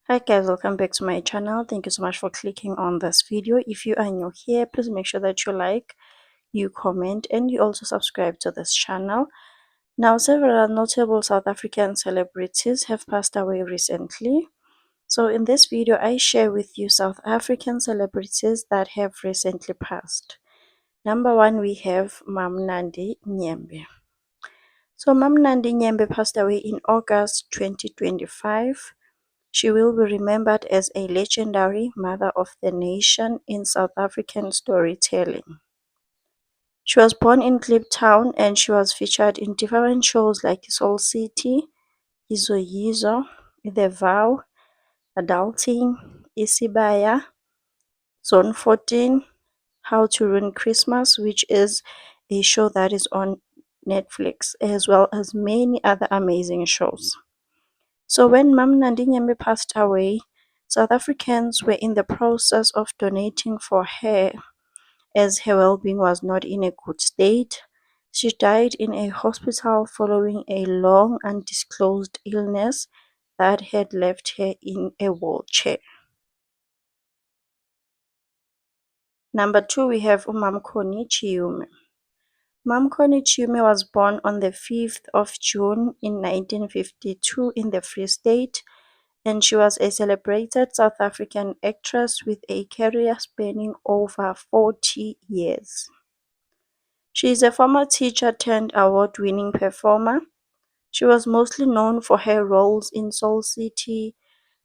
Hi guys, welcome back to my channel. Thank you so much for clicking on this video. If you are new here, please make sure that you like, you comment, and you also subscribe to this channel. Now, several notable South African celebrities have passed away recently. So in this video, I share with you South African celebrities that have recently passed. Number one, we have Mam Nandi Nyembe. So Mam Nandi Nyembe passed away in August 2025. She will be remembered as a legendary mother of the nation in South African storytelling. She was born in Kliptown and she was featured in different shows like Soul City, Yizo Yizo, The Vow, Adulting, Isibaya, Zone 14, How to Ruin Christmas, which is a show that is on Netflix, as well as many other amazing shows. So when Mam Nandi Nyembe passed away, South Africans were in the process of donating for her as her well-being was not in a good state. She died in a hospital following a long undisclosed illness that had left her in a wheelchair. Number two, we have Umamkhoni Chiume. Mamkhoni Chiume was born on the 5th of June in 1952 in the Free State, and she was a celebrated South African actress with a career spanning over 40 years. She is a former teacher turned award-winning performer. She was mostly known for her roles in Soul City,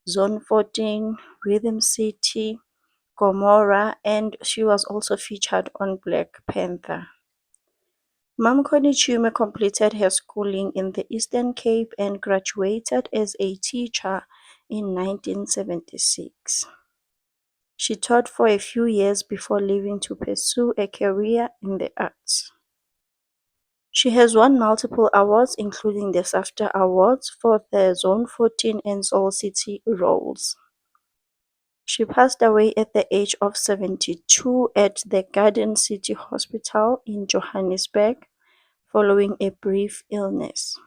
Zone 14, Rhythm City, Gomorrah, and she was also featured on Black Panther. Mamkhoni Chiume completed her schooling in the Eastern Cape and graduated as a teacher in 1976. She taught for a few years before leaving to pursue a career in the arts. She has won multiple awards, including the SAFTA Awards for the Zone 14 and Soul City roles. She passed away at the age of 72 at the Garden City Hospital in Johannesburg following a brief illness.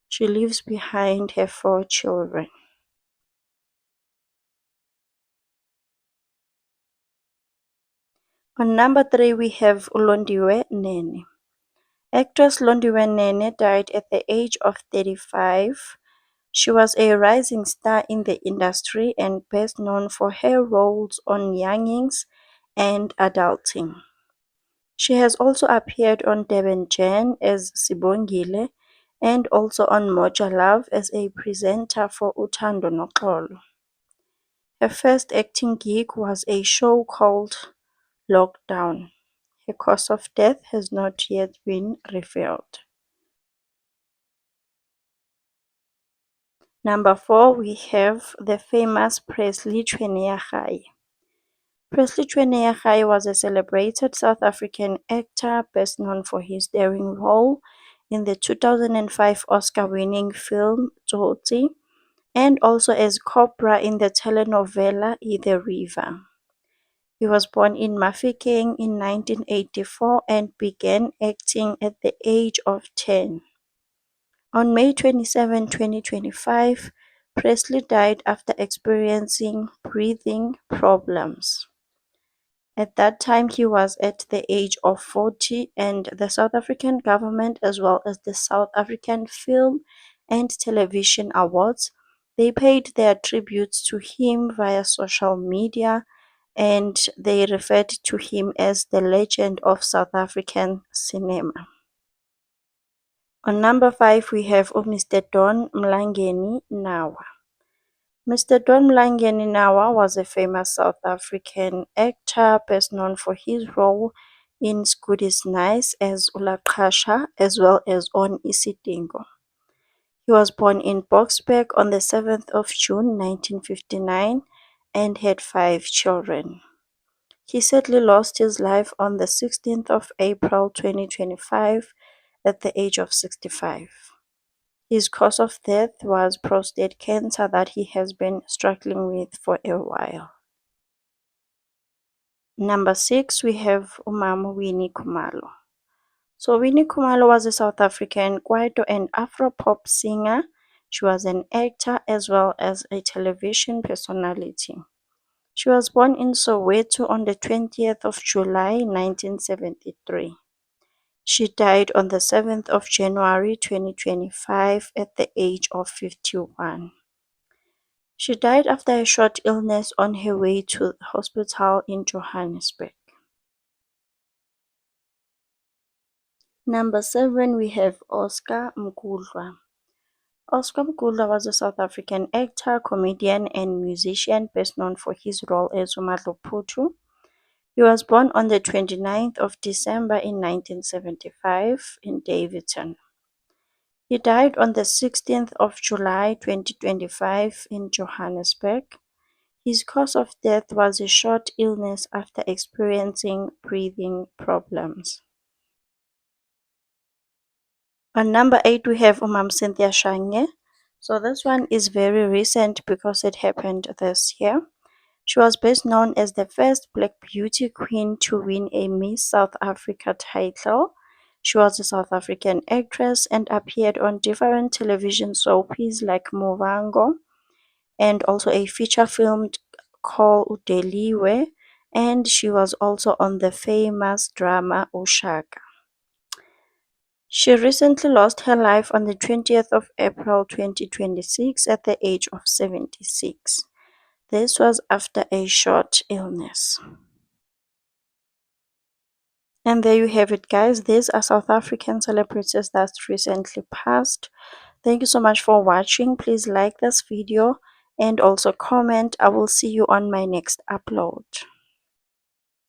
She leaves behind her 4 children. On number 3, we have Londiwe Nene. Actress Londiwe Nene died at the age of 35. She was a rising star in the industry and best known for her roles on Youngins and Adulting. She has also appeared on Durban Jan as Sibongile and also on Moja Love as a presenter for Uthando Noxolo. Her first acting gig was a show called Lockdown. Her cause of death has not yet been revealed. Number 4, we have the famous Presley Tshweneyagae. Presley Tshweneyagae was a celebrated South African actor best known for his daring role in the 2005 Oscar-winning film Tsotsi and also as Cobra in the telenovela The River. He was born in Mafikeng in 1984 and began acting at the age of 10. On May 27, 2025, Presley died after experiencing breathing problems. At that time, he was at the age of 40, and the South African government, as well as the South African Film and Television Awards, they paid their tributes to him via social media, and they referred to him as the legend of South African cinema. On number 5, we have Mr. Don Mlangeni Nawa. Mr. Don Mlangeni Nawa was a famous South African actor best known for his role in Scootie's Nice as Ulaqasha as well as on Isidingo. He was born in Boksburg on the 7th of June 1959 and had 5 children. He sadly lost his life on the 16th of April 2025 at the age of 65. His cause of death was prostate cancer that he has been struggling with for a while. Number 6, we have Winnie Khumalo. So Winnie Khumalo was a South African kwaito and Afro-pop singer She was an actor as well as a television personality. She was born in Soweto on the 20th of July 1973. She died on the 7th of January 2025 at the age of 51. She died after a short illness on her way to the hospital in Johannesburg. Number 7, we have Oscar Mkudlwa. Oscar Mkudlwa was a South African actor, comedian, and musician best known for his role as uMadluphuthu. He was born on the 29th of December in 1975 in Daveyton. He died on the 16th of July 2025 in Johannesburg. His cause of death was a short illness after experiencing breathing problems. On number 8, we have Umam Cynthia Shange. So this one is very recent because it happened this year. She was best known as the first Black beauty queen to win a Miss South Africa title. She was a South African actress and appeared on different television soapies like Muvhango and also a feature film called Udeliwe, and she was also on the famous drama Ushaka. She recently lost her life on the 20th of April 2026 at the age of 76. This was after a short illness. And there you have it, guys. These are South African celebrities that recently passed. Thank you so much for watching. Please like this video and also comment. I will see you on my next upload.